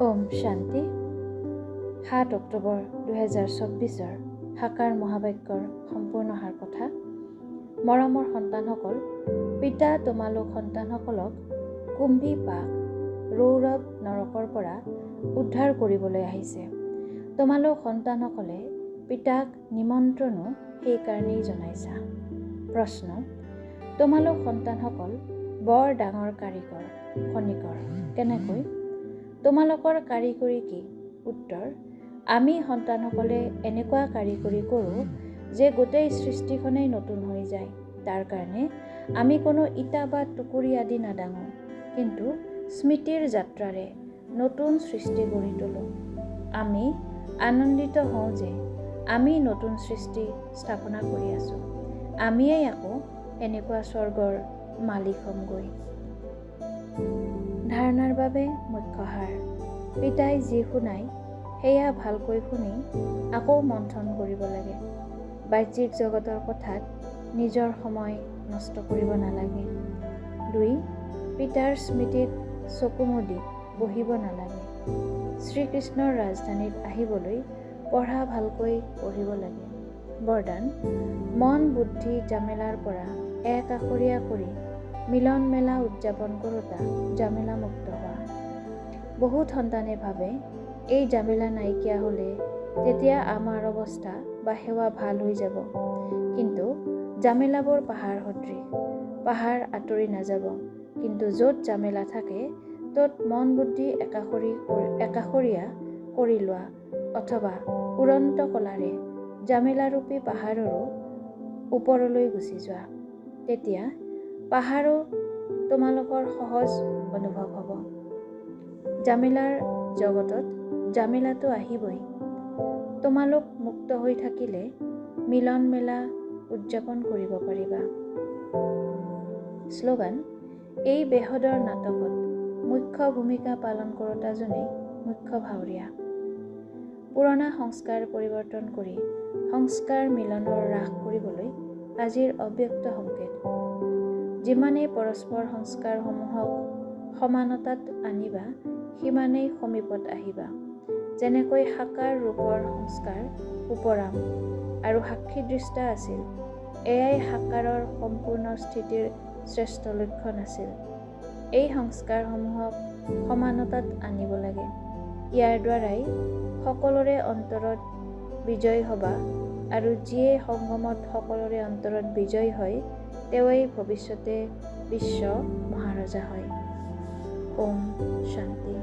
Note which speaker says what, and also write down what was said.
Speaker 1: ওম শান্তি। ৭ অক্টোবৰ ২০২৪ সাকাৰ মহাবাক্যৰ সম্পূৰ্ণ সাৰ কথা। মৰমৰ সন্তানসকল, পিতা তোমালোক সন্তানসকলক কুম্ভী পাক ৰৌৰৱ নৰকৰ পৰা উদ্ধাৰ কৰিবলৈ আহিছে। তোমালোক সন্তানসকলে পিতাক নিমন্ত্ৰণো সেইকাৰণেই জনাইছা। প্ৰশ্ন: তোমালোক সন্তানসকল বৰ ডাঙৰ কাৰিকৰ খনিকৰ, কেনেকৈ? তোমালোকৰ কাৰিকৰী কি? উত্তৰ: আমি সন্তানসকলে এনেকুৱা কাৰিকৰী কৰোঁ যে গোটেই সৃষ্টিখনেই নতুন হৈ যায়। তাৰ কাৰণে আমি কোনো ইটা বা টুকুৰি আদি নাদাঙো, কিন্তু স্মৃতিৰ যাত্ৰাৰে নতুন সৃষ্টি গঢ়ি তোলোঁ। আমি আনন্দিত হওঁ যে আমি নতুন সৃষ্টি স্থাপনা কৰি আছোঁ। আমিয়েই আকৌ এনেকুৱা স্বৰ্গৰ মালিক হ'মগৈ। ধাৰণাৰ বাবে মুখ্য সাৰ: পিতাই যি শুনাই সেয়া ভালকৈ শুনি আকৌ মন্থন কৰিব লাগে। বাহ্যিক জগতৰ কথাত নিজৰ সময় নষ্ট কৰিব নালাগে। ২. পিতাৰ স্মৃতিত চকু মুদি বহিব নালাগে। শ্ৰীকৃষ্ণৰ ৰাজধানীত আহিবলৈ পঢ়া ভালকৈ পঢ়িব লাগে। বৰদান: মন বুদ্ধি জামেলাৰ পৰা একাষৰীয়া কৰি মিলন মেলা উদযাপন কৰোঁতা জামেলা মুক্ত হোৱা। বহুত সন্তানে ভাবে এই জামেলা নাইকিয়া হ'লে তেতিয়া আমাৰ অৱস্থা বা সেৱা ভাল হৈ যাব। কিন্তু জামেলাবোৰ পাহাৰ সদৃশ, পাহাৰ আঁতৰি নাযাব। কিন্তু য'ত জামেলা থাকে ত'ত মন বুদ্ধি একাষৰীয়া কৰি লোৱা অথবা উড়ন্ত কলাৰে জামেলাৰূপী পাহাৰৰো ওপৰলৈ গুচি যোৱা। তেতিয়া পাহাৰো তোমালোকৰ সহজ অনুভৱ হ'ব। জামেলাৰ জগতত জামেলাটো আহিবই। তোমালোক মুক্ত হৈ থাকিলে মিলন মেলা উদযাপন কৰিব পাৰিবা। শ্লোগান: এই বেহদৰ নাটকত মুখ্য ভূমিকা পালন কৰোঁতাজনেই মুখ্য ভাৱৰীয়া। পুৰণা সংস্কাৰ পৰিৱৰ্তন কৰি সংস্কাৰ মিলনৰ ৰাস কৰিবলৈ আজিৰ অব্যক্ত সংকেত। যিমানেই পৰস্পৰ সংস্কাৰসমূহক সমানতাত আনিবা সিমানেই সমীপত আহিবা। যেনেকৈ সাকাৰ ৰূপৰ সংস্কাৰ উপৰাম আৰু সাক্ষীদৃষ্টা আছিল, এয়াই সাকাৰৰ সম্পূৰ্ণ স্থিতিৰ শ্ৰেষ্ঠ লক্ষণ আছিল। এই সংস্কাৰসমূহক সমানতাত আনিব লাগে। ইয়াৰ দ্বাৰাই সকলোৰে অন্তৰত বিজয় হ'বা আৰু যিয়ে সংগমত সকলোৰে অন্তৰত বিজয় হয় তেওঁৱেই ভৱিষ্যতে বিশ্ব মহাৰজা হয়। ওম শান্তি।